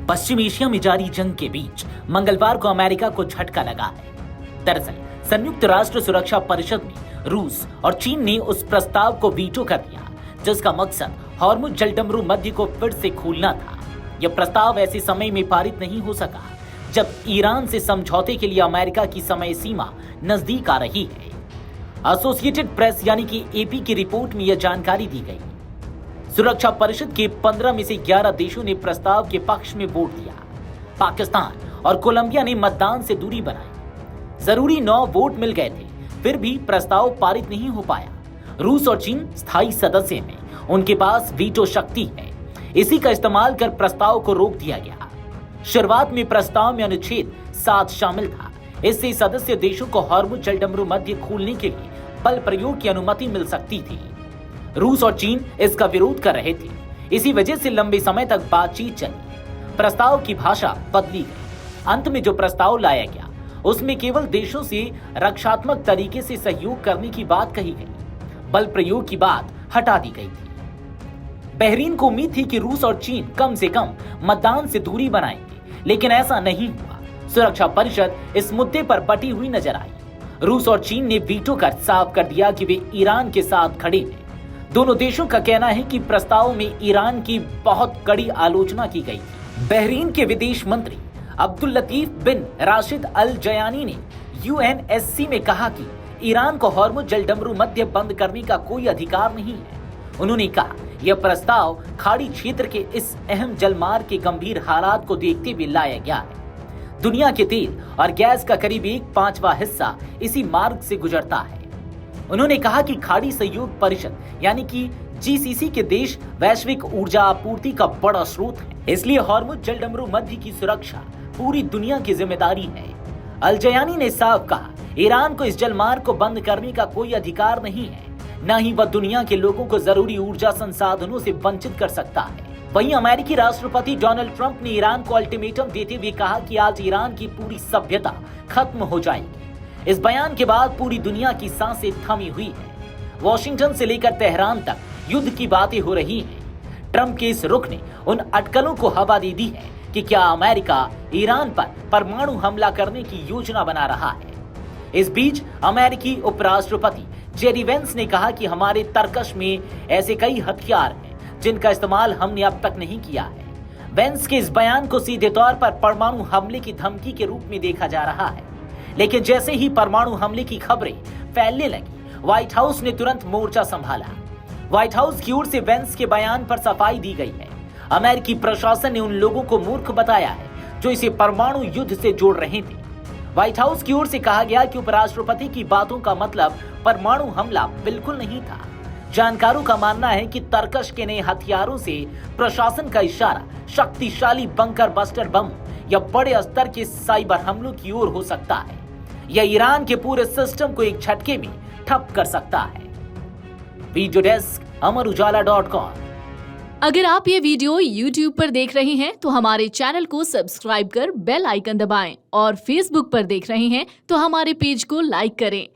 पश्चिम Asia में जारी जंग के बीच मंगलवार को अमेरिका को झटका लगा है। दरअसल संयुक्त राष्ट्र सुरक्षा परिषद में रूस और चीन ने उस प्रस्ताव को वीटो कर दिया जिसका मकसद हॉर्मुज जलडमरू मध्य को फिर से खोलना था। यह प्रस्ताव ऐसे समय में पारित नहीं हो सका जब ईरान से समझौते के लिए अमेरिका की समय सीमा नजदीक आ रही है। एसोसिएटेड प्रेस यानी कि एपी की रिपोर्ट में यह जानकारी दी गई। सुरक्षा परिषद के 15 में से 11 देशों ने प्रस्ताव के पक्ष में वोट दिया। पाकिस्तान और कोलंबिया ने मतदान से दूरी बनाई। जरूरी 9 वोट मिल गए थे, फिर भी प्रस्ताव पारित नहीं हो पाया। रूस और चीन स्थायी सदस्य हैं, उनके पास वीटो शक्ति है। इसी का इस्तेमाल कर प्रस्ताव को रोक दिया गया। शुरुआत में प्रस्ताव में अनुच्छेद 7 शामिल था। इससे सदस्य देशों को हॉर्मुज जलडमरू मध्य खोलने के लिए बल प्रयोग की अनुमति मिल सकती थी। रूस और चीन इसका विरोध कर रहे थे। इसी वजह से लंबे समय तक बातचीत चली। प्रस्ताव की भाषा बदली गई। अंत में जो प्रस्ताव लाया गया उसमें केवल देशों से रक्षात्मक तरीके से सहयोग करने की बात कही गई। बल प्रयोग की बात हटा दी गई थी। बहरीन को उम्मीद थी कि रूस और चीन कम से कम मतदान से दूरी बनाएंगे, लेकिन ऐसा नहीं हुआ। सुरक्षा परिषद इस मुद्दे पर बटी हुई नजर आई। रूस और चीन ने वीटो कर साफ कर दिया कि वे ईरान के साथ खड़े हैं। दोनों देशों का कहना है कि प्रस्ताव में ईरान की बहुत कड़ी आलोचना की गई। बहरीन के विदेश मंत्री अब्दुल लतीफ बिन राशिद अल जयानी ने यूएनएससी में कहा कि ईरान को हॉर्मुज जलडमरू मध्य बंद करने का कोई अधिकार नहीं है। उन्होंने कहा यह प्रस्ताव खाड़ी क्षेत्र के इस अहम जलमार्ग के गंभीर हालात को देखते हुए लाया गया है। दुनिया के तेल और गैस का करीब 1/5 हिस्सा इसी मार्ग से गुजरता है। उन्होंने कहा कि खाड़ी सहयोग परिषद यानी कि जीसीसी के देश वैश्विक ऊर्जा आपूर्ति का बड़ा स्रोत है, इसलिए हॉर्मुज जलडमरू मध्य की सुरक्षा पूरी दुनिया की जिम्मेदारी है। अल जयानी ने साफ कहा ईरान को इस जलमार्ग को बंद करने का कोई अधिकार नहीं है, न ही वह दुनिया के लोगों को जरूरी ऊर्जा संसाधनों से वंचित कर सकता है। वहीं अमेरिकी राष्ट्रपति डोनाल्ड ट्रंप ने ईरान को अल्टीमेटम देते हुए कहा कि आज ईरान की पूरी सभ्यता खत्म हो जाएगी। इस बयान के बाद पूरी दुनिया की सांसें थमी हुई है। वॉशिंगटन से लेकर तेहरान तक युद्ध की बातें हो रही हैं। ट्रंप के इस रुख ने उन अटकलों को हवा दे दी है कि क्या अमेरिका ईरान पर परमाणु हमला करने की योजना बना रहा है। इस बीच अमेरिकी उपराष्ट्रपति जेडी वेंस ने कहा कि हमारे तर्कश में ऐसे कई हथियार हैं जिनका इस्तेमाल हमने अब तक नहीं किया है। वेंस के इस बयान को सीधे तौर पर परमाणु हमले की धमकी के रूप में देखा जा रहा है, लेकिन जैसे ही परमाणु हमले की खबरें फैलने लगी, व्हाइट हाउस ने तुरंत मोर्चा संभाला। व्हाइट हाउस की ओर से वेंस के बयान पर सफाई दी गई है। अमेरिकी प्रशासन ने उन लोगों को मूर्ख बताया है जो इसे परमाणु युद्ध से जोड़ रहे थे। व्हाइट हाउस की ओर से कहा गया कि उपराष्ट्रपति की बातों का मतलब परमाणु हमला बिल्कुल नहीं था। जानकारों का मानना है कि तर्कश के नए हथियारों से प्रशासन का इशारा शक्तिशाली बंकर बस्टर बम या बड़े स्तर के साइबर हमलों की ओर हो सकता है। यह ईरान के पूरे सिस्टम को एक झटके में ठप कर सकता है। वीडियो डेस्क अमरउजाला.com। अगर आप ये वीडियो YouTube पर देख रहे हैं तो हमारे चैनल को सब्सक्राइब कर बेल आइकन दबाएं और Facebook पर देख रहे हैं तो हमारे पेज को लाइक करें।